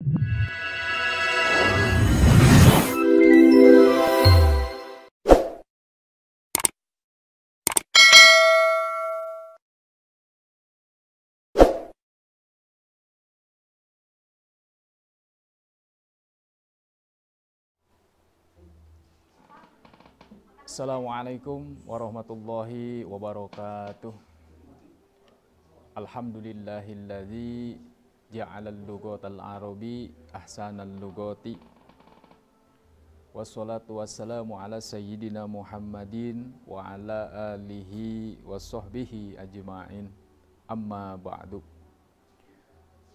Assalamualaikum warahmatullahi wabarakatuh. Alhamdulillahilladzi ja'alal lughatal arabi ahsanal lughati. Wassalatu wassalamu ala sayyidina Muhammadin wa ala alihi wa sahbihi ajma'in. Amma ba'du.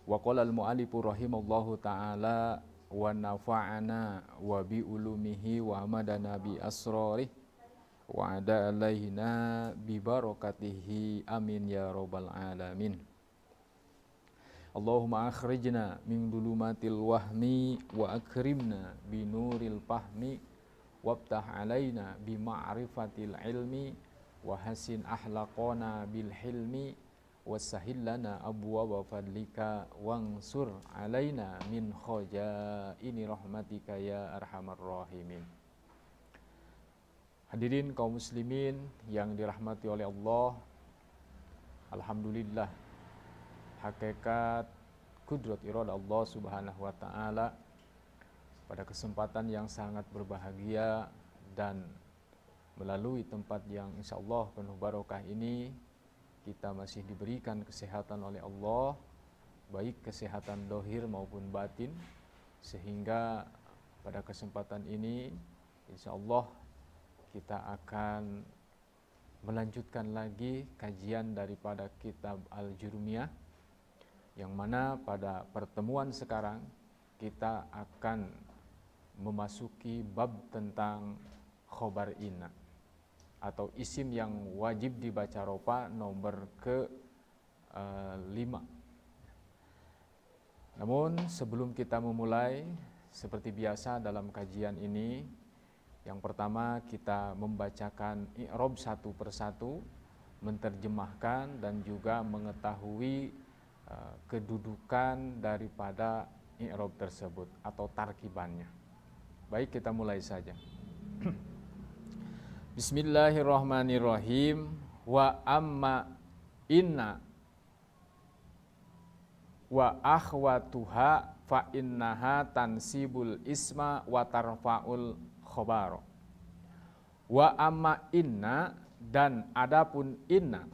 Wa qala al-mu'allifu rahimallahu ta'ala wa nafa'ana wa bi ulumihi wa amadana bi asrarih wa ada alaihina bi barakatihi amin ya rabbal alamin. Allahumma akhrijna min dulumatil wahmi wa akrimna bi nuril fahmi wabtah alaina bi ma'rifatil ilmi wa hasin ahlaqana bil hilmi wasahil lana abwaaba fadlika wansur alaina min khajaini rahmatika ya arhamar rahimin. Hadirin kaum muslimin yang dirahmati oleh Allah, alhamdulillah, hakikat kudrat iradah Allah subhanahu wa ta'ala, pada kesempatan yang sangat berbahagia dan melalui tempat yang insya Allah penuh barokah ini, kita masih diberikan kesehatan oleh Allah, baik kesehatan dohir maupun batin, sehingga pada kesempatan ini insya Allah kita akan melanjutkan lagi kajian daripada kitab Al-Jurumiyah, yang mana pada pertemuan sekarang kita akan memasuki bab tentang khobar inna atau isim yang wajib dibaca rofa nomor ke-5. Namun sebelum kita memulai, seperti biasa dalam kajian ini, yang pertama kita membacakan i'rab satu persatu, menerjemahkan dan juga mengetahui kedudukan daripada i'rab tersebut atau tarkibannya. Baik, kita mulai saja. Bismillahirrahmanirrahim. Wa amma inna wa akhwatuha fa innaha tansibul isma wa tarfa'ul khobar. Wa amma inna, dan adapun inna,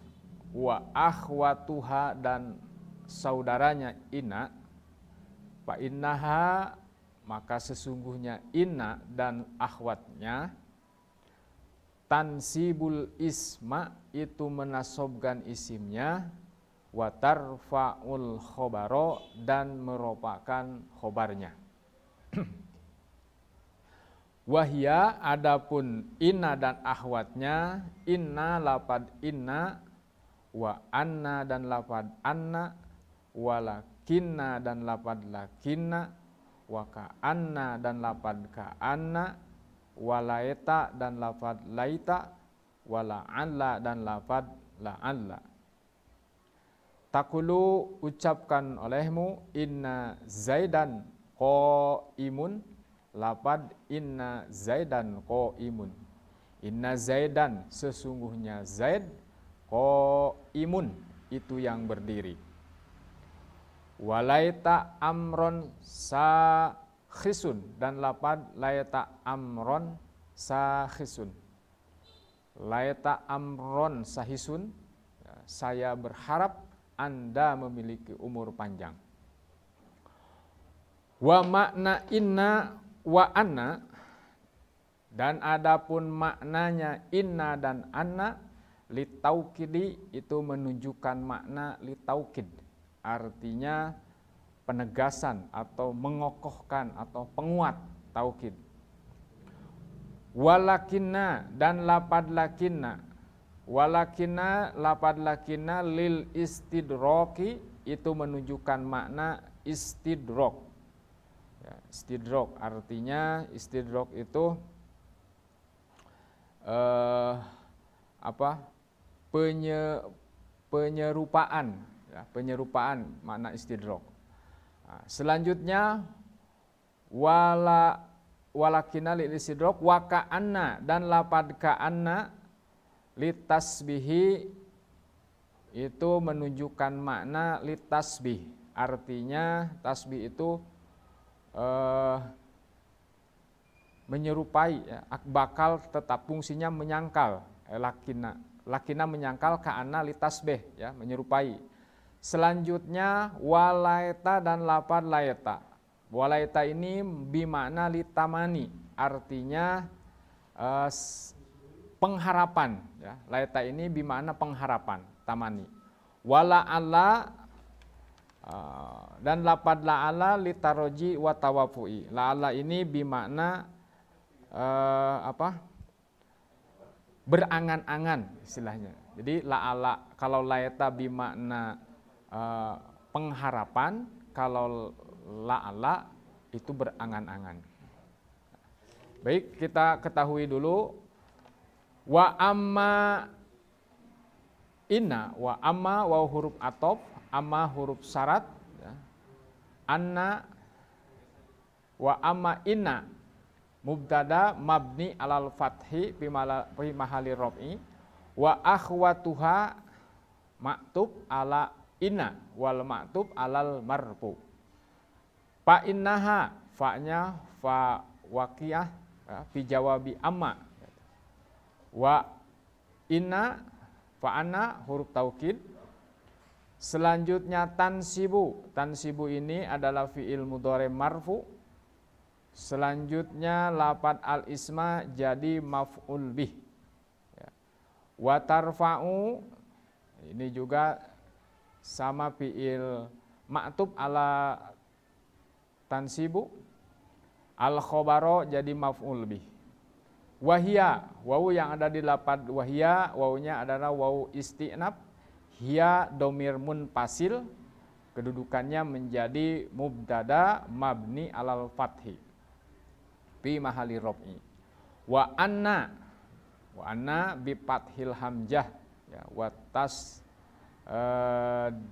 wa akhwatuha, dan saudaranya inna, fa innaha, maka sesungguhnya inna dan akhwatnya, tansibul isma, itu menasobkan isimnya, wa tarfa'ul khobaro, dan meropakan khobarnya. Wahya, adapun inna dan akhwatnya, inna lapad inna, wa anna dan lapad anna, walakinna dan lapad lakinna, wa ka'anna dan lapad ka'anna, walaita dan lapad laita, wala'alla dan lapad la'alla. Takulu, ucapkan olehmu, inna zaidan qa'imun, lapad inna zaidan qa'imun. Inna zaidan, sesungguhnya zaid, qa'imun, itu yang berdiri. Walaita amron sakhisun, dan lapad laita amron sakhisun. Laita amron sahisun, saya berharap Anda memiliki umur panjang. Wa makna inna wa anna, dan adapun maknanya inna dan anna, litaukidi, itu menunjukkan makna litaukid, artinya penegasan atau mengokohkan atau penguat, taukid. Walakinna, dan lapad lakinna, walakinna lapad lakinna lil istidroki, itu menunjukkan makna istidrok. Istidrok artinya, istidrok itu penyerupaan, ya, penyerupaan makna istidrok. Nah, selanjutnya walakina lil istidrak wa ka'anna, dan lapad ka'anna litasbihi itu menunjukkan makna litasbih. Artinya tasbih itu menyerupai, ya, bakal tetap fungsinya menyangkal. Lakina menyangkal, ka'anna litasbih, ya, menyerupai. Selanjutnya walaita dan lapad laita. Walaita ini bimakna litamani, artinya pengharapan, ya. Laita ini bimakna pengharapan, tamani. Wala alla dan lapad la'ala litaroji wa tawafui. La'ala ini bimakna berangan-angan istilahnya. Jadi la'ala, kalau laita bimakna pengharapan, kalau la'ala itu berangan-angan. Baik, kita ketahui dulu wa amma inna, wa amma wa huruf atop, amma huruf syarat, ya. Anna wa amma inna mubtada mabni alal fathi fi mahali raf'i, wa akhwatuha maktub ala inna wal maktub alal marfu. Fa innaha, fa-nya fa waqiyah, ya, fi jawabi amma. Wa inna fa anna huruf taukid. Selanjutnya tansibu. Tansibu ini adalah fi'il mudhari marfu. Selanjutnya lafad al-isma jadi maf'ul bih. Ya. Wa tarfa'u ini juga sama fi'il ma'tub ala tansibu. Al-khobaro jadi maf'ul bih. Wahia, wawu yang ada di lafad wahia, wawunya adalah wawu isti'nab. Hiya domir munfasil, kedudukannya menjadi mubtada mabni alal fathi fi mahali raf'i. Wa anna bi fathil hamzah, ya, wa tas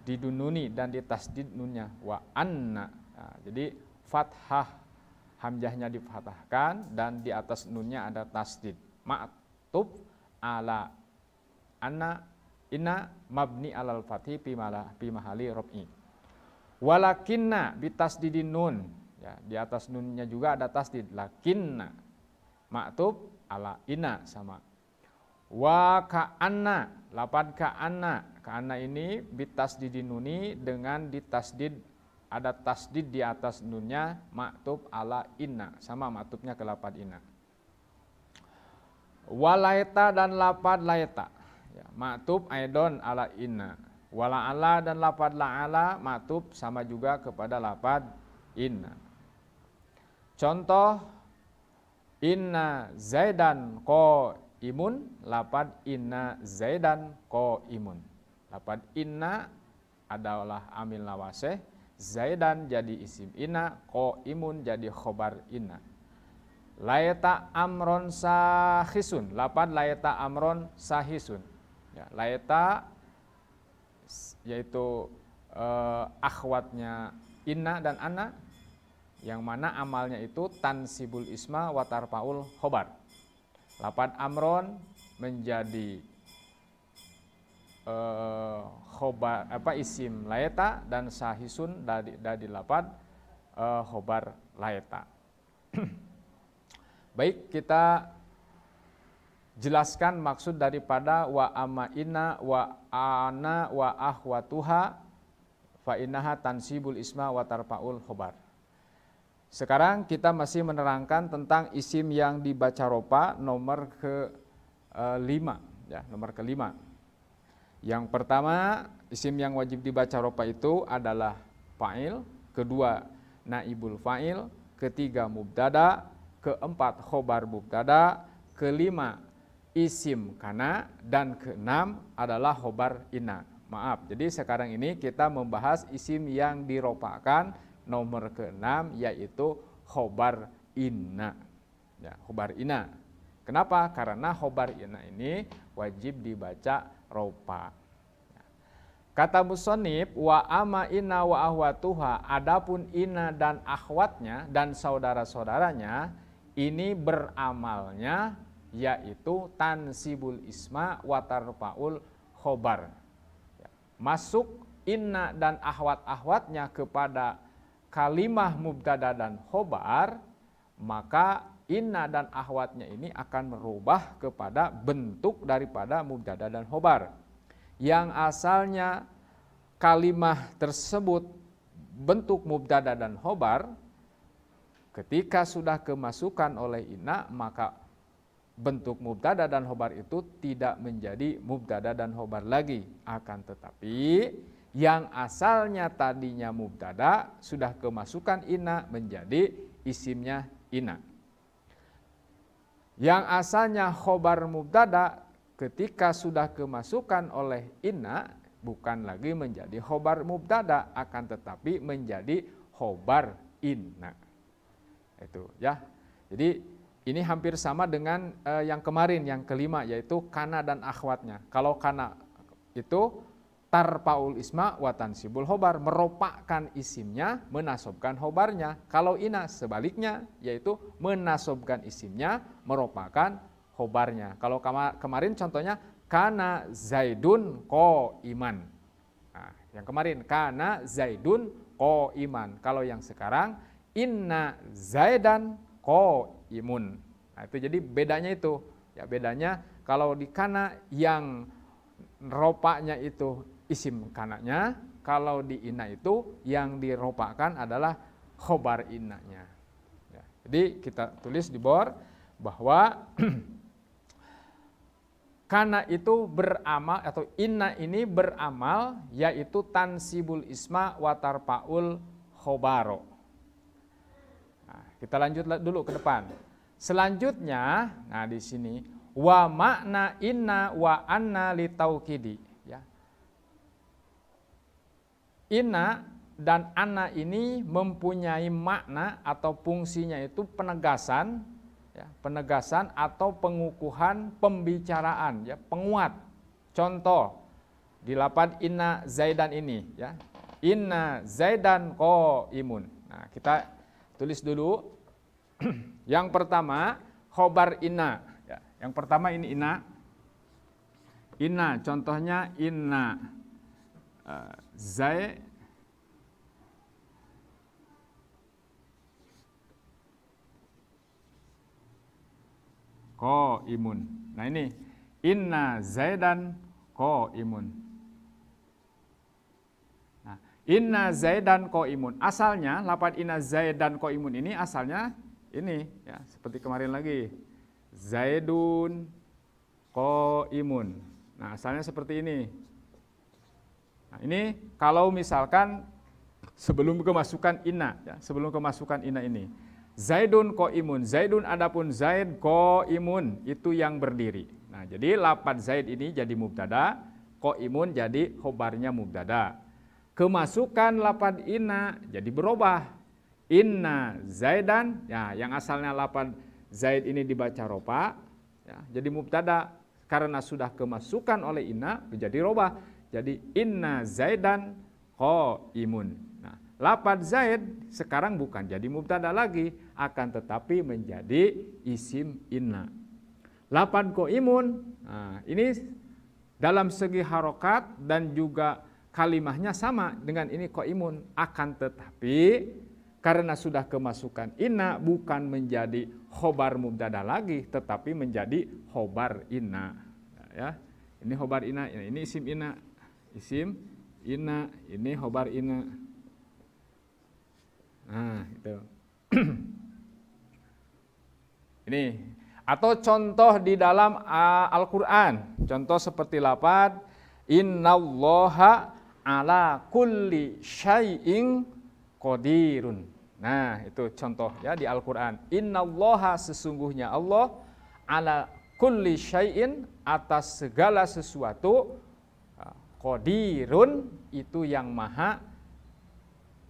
didununi dan ditasdid nunnya, wa anna. Nah, jadi fathah hamzahnya difathahkan dan di atas nunnya ada tasdid. Ma'tub ala anna inna mabni alal fathi fi mahali raf'i. Walakinna bitasdidin nun, ya, di atas nunnya juga ada tasdid. Lakinna maktub ala inna sama. Wa ka'anna, lapad ka'anna. Ka'anna ini bitasdidin nuni dengan ditasdid, ada tasdid di atas nunnya, maktub ala inna, sama maktubnya ke lapad inna. Walaita dan lapad laita, ya, maktub aidon ala inna. Wala'ala dan lapad la'ala maktub sama juga kepada lapad inna. Contoh inna zaidan ko imun, lapad inna zaidan ko imun. Lapad inna adalah amil nawaseh, zaidan jadi isim inna, ko imun jadi khobar inna. Laita amron sahisun, lapad laita amron sahisun, ya, laita yaitu akhwatnya inna dan anna, yang mana amalnya itu tansibul isma wa tarfaul khobar. Lapad amron menjadi khobar isim laeta, dan sahisun dari lapad khobar laeta. Baik, kita jelaskan maksud daripada wa amma inna wa ana wa akhwatuha fa innaha tansibul isma wa tarfaul khobar. Sekarang kita masih menerangkan tentang isim yang dibaca ropa nomor ke-5, ya, nomor ke-5. Yang pertama, isim yang wajib dibaca ropa itu adalah fa'il, kedua naibul fa'il, ketiga mubtada, keempat khobar mubtada, kelima isim kana, dan keenam adalah khobar inna. Maaf, jadi sekarang ini kita membahas isim yang diropakan nomor ke-6, yaitu khobar inna. Ya, khobar inna. Kenapa? Karena khobar inna ini wajib dibaca ropa. Kata musonib, wa ama inna wa ahwatuha, adapun inna dan akhwatnya dan saudara-saudaranya, ini beramalnya yaitu tansibul isma wa tarfaul khobar. Masuk inna dan ahwat-ahwatnya kepada kalimah mubtada dan khobar, maka inna dan ahwatnya ini akan merubah kepada bentuk daripada mubtada dan khobar. Yang asalnya kalimah tersebut bentuk mubtada dan khobar, ketika sudah kemasukan oleh inna, maka bentuk mubtada dan khobar itu tidak menjadi mubtada dan khobar lagi. Akan tetapi yang asalnya tadinya mubtada sudah kemasukan inna menjadi isimnya inna. Yang asalnya khobar mubtada ketika sudah kemasukan oleh inna bukan lagi menjadi khobar mubtada, akan tetapi menjadi khobar inna. Itu ya. Jadi ini hampir sama dengan yang kemarin, yang kelima, yaitu kana dan akhwatnya. Kalau kana itu tarpaul isma wa tansibul khobar, meropakkan isimnya, menasobkan khobarnya. Kalau ina sebaliknya, yaitu menasobkan isimnya, meropakkan khobarnya. Kalau kemarin contohnya kana zaidun ko iman. Nah, yang kemarin kana zaidun ko iman. Kalau yang sekarang inna zaidan ko imun. Nah, itu jadi bedanya itu. Ya, bedanya kalau di kana yang ropaknya itu isim kananya, kalau di inna itu yang diropakkan adalah khobar innanya. Ya, jadi kita tulis di bawah bahwa kana itu beramal atau inna ini beramal yaitu tansibul isma wa tarfaul khobaro. Nah, kita lanjut dulu ke depan. Selanjutnya, nah di sini wa makna inna wa anna li taukidi, ya. Inna dan anna ini mempunyai makna atau fungsinya itu penegasan, ya, penegasan atau pengukuhan pembicaraan, ya, penguat. Contoh di lafaz inna zaidan ini, ya, inna zaidan qaimun. Nah, kita tulis dulu. Yang pertama khobar inna, ya. Yang pertama ini inna. Inna contohnya inna zai qaimun. Nah ini inna zaidan qaimun. Nah, inna zaidan qaimun. Asalnya lafaz inna zaidan qaimun ini asalnya ini, ya, seperti kemarin lagi. Zaidun qaimun. Nah, asalnya seperti ini. Nah, ini kalau misalkan sebelum kemasukan inna, ya, sebelum kemasukan inna ini. Zaidun qaimun, Zaidun adapun Zaid qaimun itu yang berdiri. Nah, jadi lafaz Zaid ini jadi mubtada, qaimun jadi khobarnya mubtada. Kemasukan lafaz inna jadi berubah. Inna Zaidan, ya, yang asalnya lafaz Zaid ini dibaca ropa, ya, jadi mubtada, karena sudah kemasukan oleh inna menjadi roba. Jadi inna Zaidan qaimun. Nah, lafaz Zaid sekarang bukan jadi mubtada lagi, akan tetapi menjadi isim inna. Lafaz qaimun, nah, ini dalam segi harokat dan juga kalimahnya sama dengan ini qaimun, akan tetapi karena sudah kemasukan inna bukan menjadi khobar mubtada lagi, tetapi menjadi khobar inna. Ya, ini khobar inna, ini isim inna, ini khobar inna. Nah, itu. Ini atau contoh di dalam Al-Qur'an, contoh seperti lafaz innallaha ala kulli syai'in qadirun. Nah, itu contoh, ya, di Al-Qur'an. Innallaha sesungguhnya Allah ala kulli syai'in atas segala sesuatu qadirun itu yang maha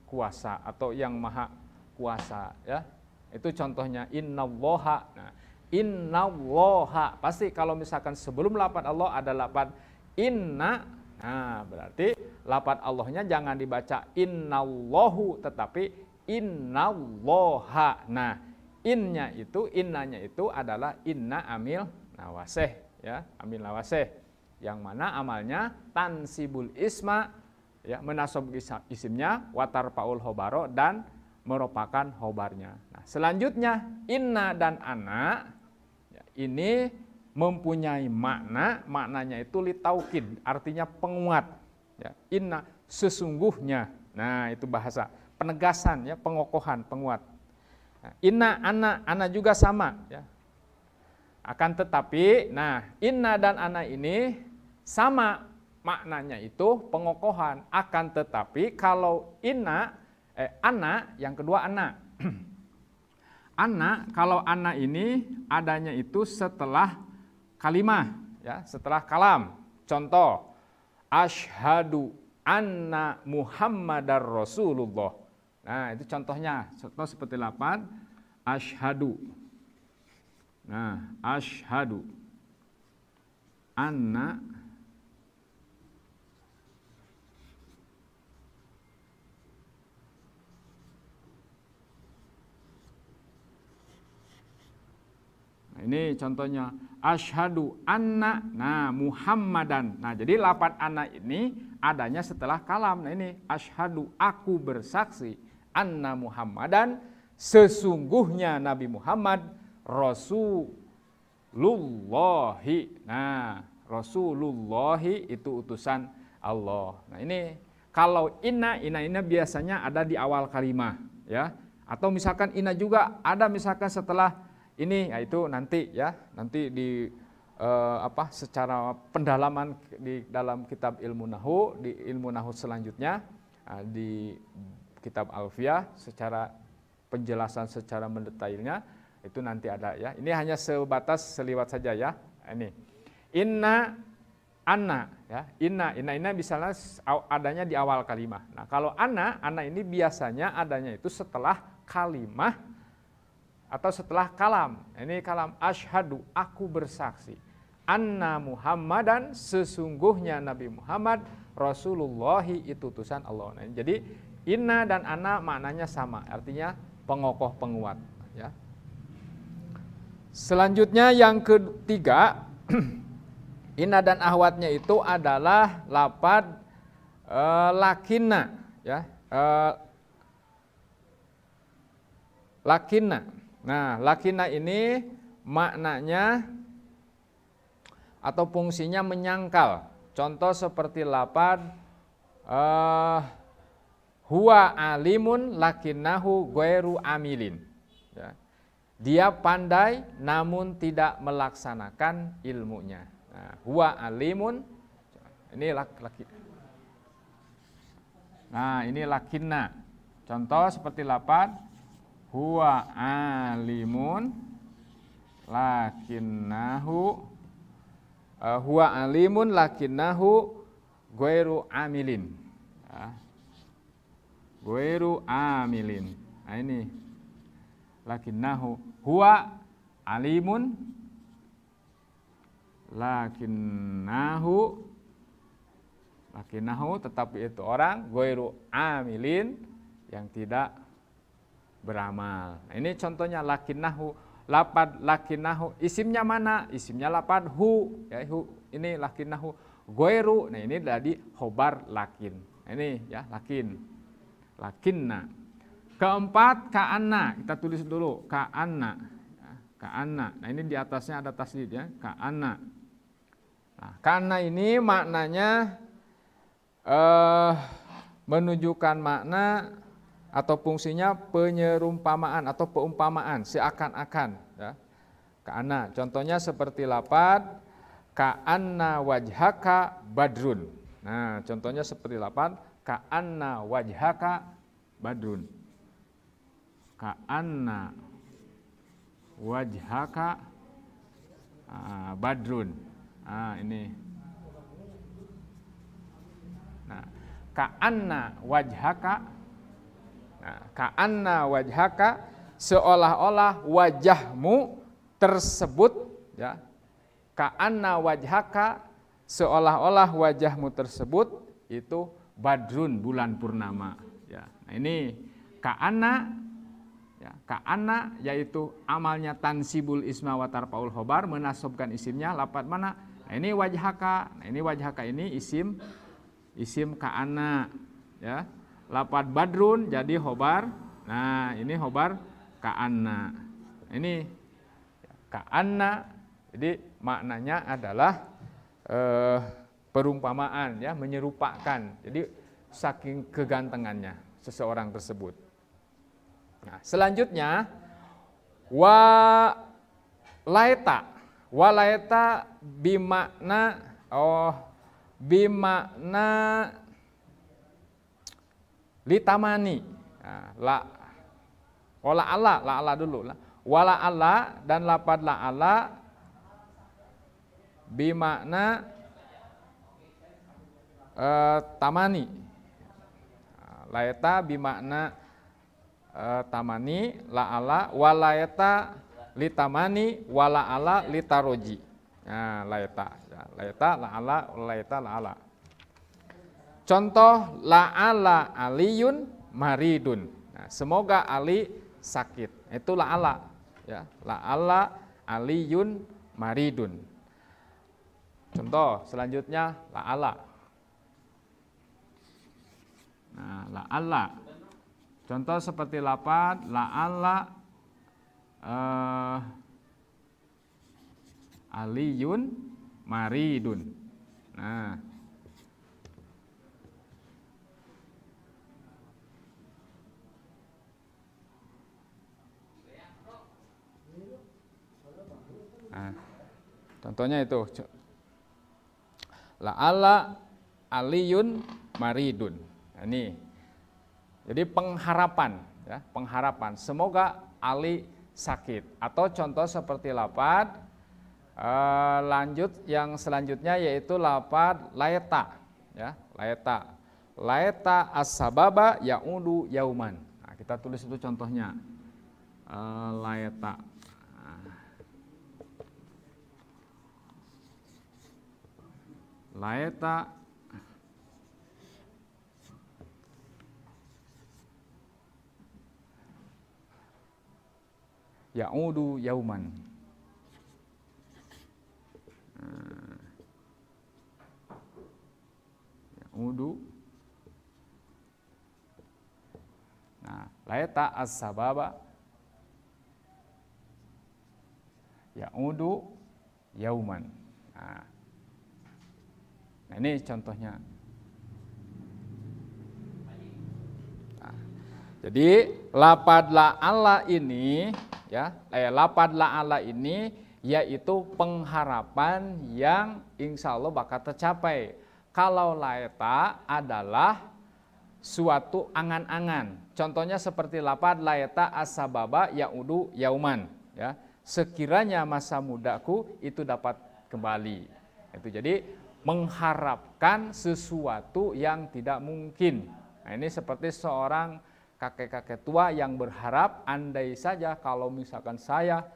kuasa atau yang maha kuasa, ya. Itu contohnya innallaha. Nah, innallaha pasti kalau misalkan sebelum lafaz Allah ada lafaz inna, Nah, berarti lafaz Allahnya jangan dibaca innallahu tetapi innallaha. Nah, innanya itu adalah inna amil nawasih ya, amil nawasih. Yang mana amalnya tansibul isma ya, menasab isimnya, watar paul hobaro dan merupakan hobarnya. Nah, selanjutnya inna dan ana ya, ini mempunyai maknanya itu litaukid, artinya penguat. Ya, inna sesungguhnya. Nah, itu bahasa penegasan ya, pengokohan, penguat. Nah, inna ana juga sama ya. Akan tetapi, nah inna dan ana ini sama maknanya itu pengokohan. Akan tetapi kalau ana, yang kedua ana. Ana, kalau ana ini adanya itu setelah kalimah, ya, setelah kalam. Contoh, asyhadu anna Muhammadar Rasulullah. Nah, itu contohnya. Contoh seperti lafaz asyhadu. Nah, asyhadu anna ini contohnya asyhadu anna Muhammadan. Nah, jadi lafaz anna ini adanya setelah kalam. Nah, ini asyhadu aku bersaksi anna Muhammadan sesungguhnya Nabi Muhammad Rasulullahi. Nah, Rasulullahi itu utusan Allah. Nah, ini kalau inna biasanya ada di awal kalimah ya. Atau misalkan inna juga ada misalkan setelah ini, yaitu nanti ya, nanti di secara pendalaman di dalam kitab ilmu nahu, di ilmu nahu selanjutnya di kitab Alfiyah secara penjelasan secara mendetailnya itu nanti ada ya. Ini hanya sebatas seliwat saja ya. Ini inna anna ya. Inna misalnya adanya di awal kalimah. Nah, kalau anna ini biasanya adanya itu setelah kalimah atau setelah kalam. Ini kalam asyhadu aku bersaksi anna Muhammadan sesungguhnya Nabi Muhammad Rasulullahi itu utusan Allah. Nah, jadi inna dan anna maknanya sama, artinya pengokoh penguat ya. Selanjutnya yang ketiga inna dan ahwatnya itu adalah lafaz lakinna ya. Lakinna. Nah, lakinna ini maknanya atau fungsinya menyangkal. Contoh seperti lafaz huwa alimun lakinnahu ghairu amilin. Ya. Dia pandai namun tidak melaksanakan ilmunya. Nah, huwa alimun ini laki. Nah, ini lakinna. Contoh seperti lafaz huwa alimun lakinnahu ghairu amilin. Ya. Ghairu amilin. Nah, ini lakinnahu huwa alimun lakinnahu tetapi itu orang ghairu amilin yang tidak beramal. Nah, ini contohnya lakinnahu. Lafaz lakinnahu isimnya mana? Isimnya lafaz hu ya, hu ini lakinnahu ghairu. Nah, ini dari khobar lakin. Nah, ini ya lakin. Lakinna. Keempat ka'anna, kita tulis dulu ka'anna. Ka'anna. Nah, ini di atasnya ada tasdid ya, ka'anna. Nah, ka'anna ini maknanya menunjukkan makna atau fungsinya penyerumpamaan atau peumpamaan seakan-akan ya. Ka'anna. Contohnya seperti lafaz ka'anna wajhaka badrun. Nah, contohnya seperti lafaz ka'anna wajhaka badrun. Ka'anna wajhaka badrun. Ini. Nah, ka'anna wajhaka. Nah, ka'anna wajhaka seolah-olah wajahmu tersebut ya. Ka'anna wajhaka seolah-olah wajahmu tersebut itu badrun, bulan purnama. Ya, nah ini ka'anna, ya, ka'anna yaitu amalnya tansibul isma wa tarfaul khobar, menasabkan isimnya lafad mana? Nah ini wajhaka. Nah ini wajhaka ini isim ka'anna, ya. Lafad badrun jadi khobar. Nah ini khobar ka'anna. Ini ka'anna, jadi maknanya adalah perumpamaan, ya, menyerupakan. Jadi saking kegantengannya seseorang tersebut. Nah, selanjutnya walaeta bimakna litamani. Nah, la dulu lah. Wala ala dan lapad la ala bimakna tamani. Laeta bimakna tamani la ala walaeta litamani wala ala litaroji. Nah, laeta la ala laeta la ala. Contoh la ala aliyun maridun. Nah, semoga Ali sakit. Itu la ala, ya. La ala aliyun maridun. Contoh selanjutnya la ala. Nah, la ala. Contoh seperti lafaz la ala aliyun maridun. Nah, contohnya itu la'alla aliyun maridun. Nah, ini jadi pengharapan, ya, pengharapan semoga Ali sakit. Atau contoh seperti lafaz lanjut yang selanjutnya yaitu lafaz laeta, ya, laeta as-sababa ya'udu yauman. Nah, kita tulis itu contohnya laeta. Laeta ya'udu yauman. Ya'udu. Nah, laeta as-sababa ya'udu yauman. Nah, ini contohnya. Nah, jadi lafaz la'alla ini, ya, lafaz la'alla ini yaitu pengharapan yang insya Allah bakal tercapai. Kalau laeta adalah suatu angan-angan. Contohnya seperti lafaz laeta as-sababa ya'udu yauman, ya. Sekiranya masa mudaku itu dapat kembali. Itu jadi mengharapkan sesuatu yang tidak mungkin. Nah, ini seperti seorang kakek-kakek tua yang berharap andai saja kalau misalkan saya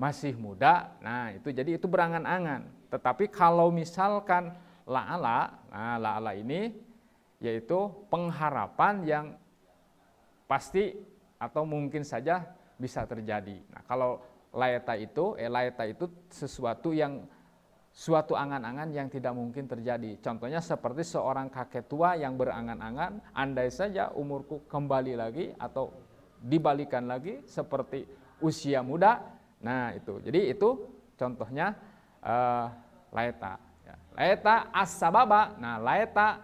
masih muda. Nah, itu jadi itu berangan-angan. Tetapi kalau misalkan la'ala, nah la'ala ini yaitu pengharapan yang pasti atau mungkin saja bisa terjadi. Nah, kalau laeta itu suatu angan-angan yang tidak mungkin terjadi. Contohnya seperti seorang kakek tua yang berangan-angan, andai saja umurku kembali lagi atau dibalikan lagi seperti usia muda. Nah itu, jadi itu contohnya laeta. Ya. Laeta as-sababa. Nah laeta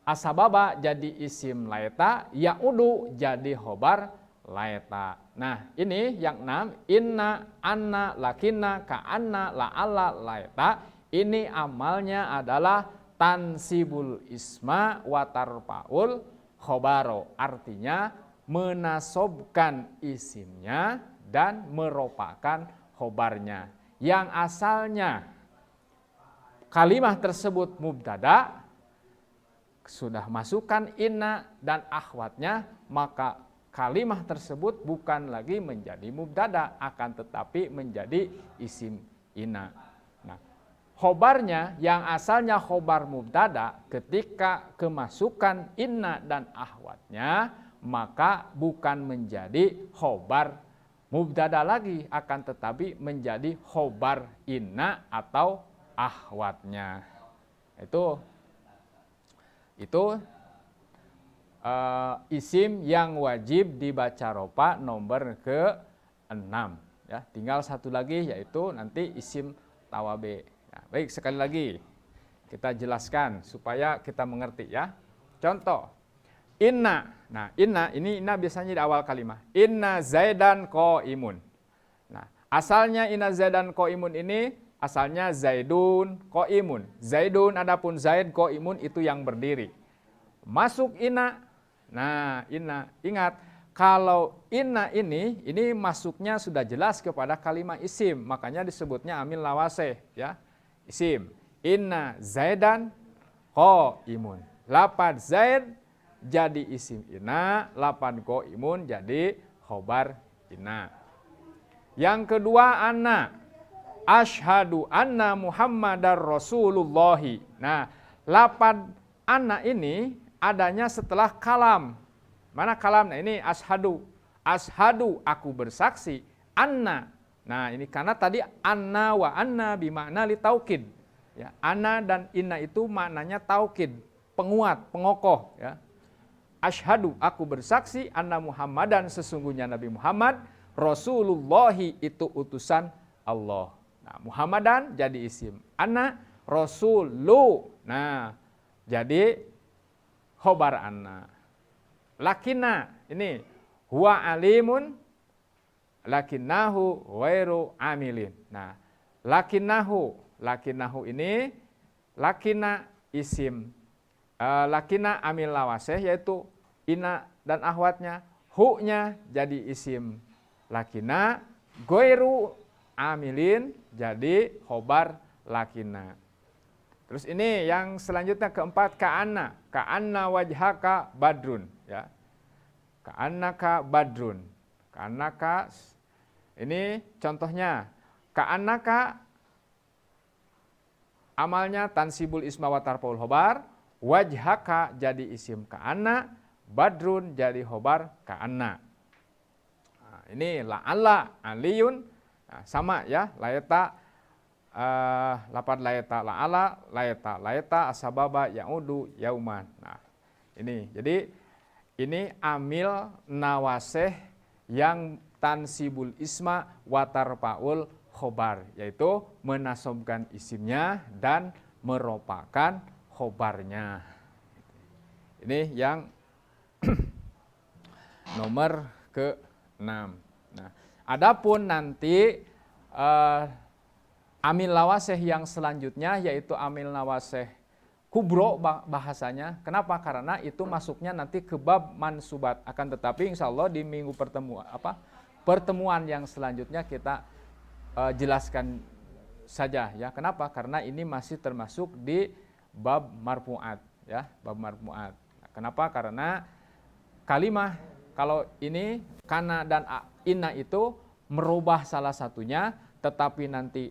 as-sababa jadi isim laeta, ya'udu jadi khobar laeta. Nah ini yang 6, inna, anna, lakinna, ka'anna, la'alla, laeta. Ini amalnya adalah tansibul isma wa tarfa'ul khobaro. Artinya menasobkan isimnya dan meropakan khobarnya. Yang asalnya kalimah tersebut mubtada, sudah masukkan inna dan akhwatnya, maka kalimah tersebut bukan lagi menjadi mubtada, akan tetapi menjadi isim inna. Nah, khobarnya yang asalnya khobar mubtada ketika kemasukan inna dan ahwatnya maka bukan menjadi khobar mubtada lagi, akan tetapi menjadi khobar inna atau ahwatnya. Itu isim yang wajib dibaca rofa nomor ke-6 ya. Tinggal satu lagi yaitu nanti isim tawabe. Nah, baik, sekali lagi kita jelaskan supaya kita mengerti ya. Contoh inna. Nah, inna biasanya di awal kalimat. Inna zaidan qaimun. Nah, asalnya inna zaidan qaimun ini asalnya zaidun qaimun. Zaidun adapun zaid qaimun itu yang berdiri. Masuk inna. Nah, inna, ingat kalau inna ini masuknya sudah jelas kepada kalimat isim, makanya disebutnya amil lawaseh ya. Isim. Inna zaidan qaimun. Lafad zaid jadi isim inna, lafad qaimun jadi khobar inna. Yang kedua anna. Asyhadu anna Muhammadar Rasulullahi. Nah, lafad anna ini adanya setelah kalam. Mana kalam? Nah, ini ashadu. Ashadu, aku bersaksi. Anna. Nah, ini karena tadi anna wa anna bimakna li taukid. Ya, anna dan inna itu maknanya taukid, penguat, pengokoh. Ya. Ashadu, aku bersaksi. Anna Muhammadan, sesungguhnya Nabi Muhammad. Rasulullahi, itu utusan Allah. Nah, Muhammadan jadi isim. Anna, Rasulu. Nah, jadi khobar anna. Lakinna, ini huwa alimun lakinnahu ghairu amilin. Nah, lakinnahu ini lakinna isim. Lakinna amil lawaseh yaitu inna dan ahwatnya. Hu-nya jadi isim lakinna, ghairu amilin jadi khobar lakinna. Terus ini yang selanjutnya keempat ka'anna wajhaka badrun ya. Ka'annaka badrun. Ka'annaka ini contohnya ka'annaka amalnya tansibul isma wa tarfaul khobar, wajhaka jadi isim ka'anna, badrun jadi khobar ka'anna. Nah, ini la'alla aliyun. Nah, sama ya, layata lapad layata la'ala, layata asbaba ya'udu yauman. Nah, ini. Jadi ini amil nawaseh yang tansibul isma wa tarfaul khobar, yaitu menasobkan isimnya dan meropakan khobarnya. Ini yang nomor ke-6. Nah, adapun nanti amil lawaseh yang selanjutnya yaitu amil lawaseh kubro bahasanya. Kenapa? Karena itu masuknya nanti ke bab mansubat. Akan tetapi insya Allah di minggu pertemuan yang selanjutnya kita jelaskan saja ya. Kenapa? Karena ini masih termasuk di bab marfu'at ya, bab marfu'at. Nah, kenapa? Karena kalimah kalau ini kana dan inna itu merubah salah satunya, tetapi nanti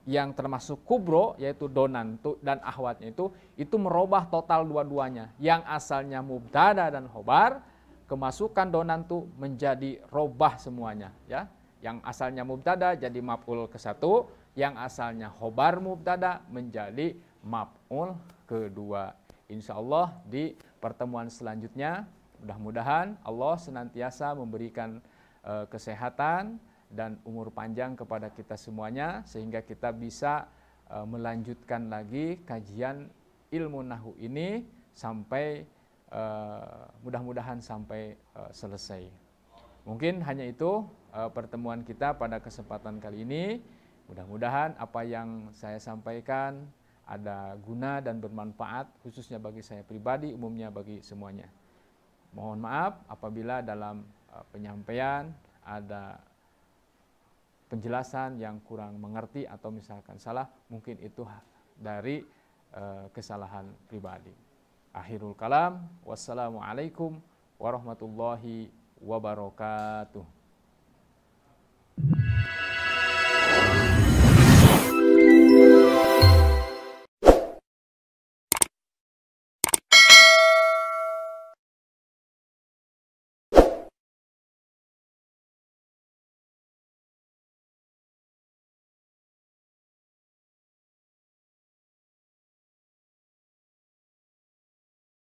yang termasuk kubro yaitu donantu dan ahwatnya itu merubah total dua-duanya. Yang asalnya mubtada dan khobar, kemasukan donantu menjadi robah semuanya ya. Yang asalnya mubtada jadi maf'ul ke-1, yang asalnya khobar mubtada menjadi maf'ul ke-2. Insyaallah di pertemuan selanjutnya mudah-mudahan Allah senantiasa memberikan kesehatan dan umur panjang kepada kita semuanya sehingga kita bisa melanjutkan lagi kajian ilmu nahwu ini sampai mudah-mudahan sampai selesai. Mungkin hanya itu pertemuan kita pada kesempatan kali ini. Mudah-mudahan apa yang saya sampaikan ada guna dan bermanfaat khususnya bagi saya pribadi, umumnya bagi semuanya. Mohon maaf apabila dalam penyampaian ada penjelasan yang kurang mengerti atau misalkan salah, mungkin itu dari kesalahan pribadi. Akhirul kalam, wassalamualaikum warahmatullahi wabarakatuh.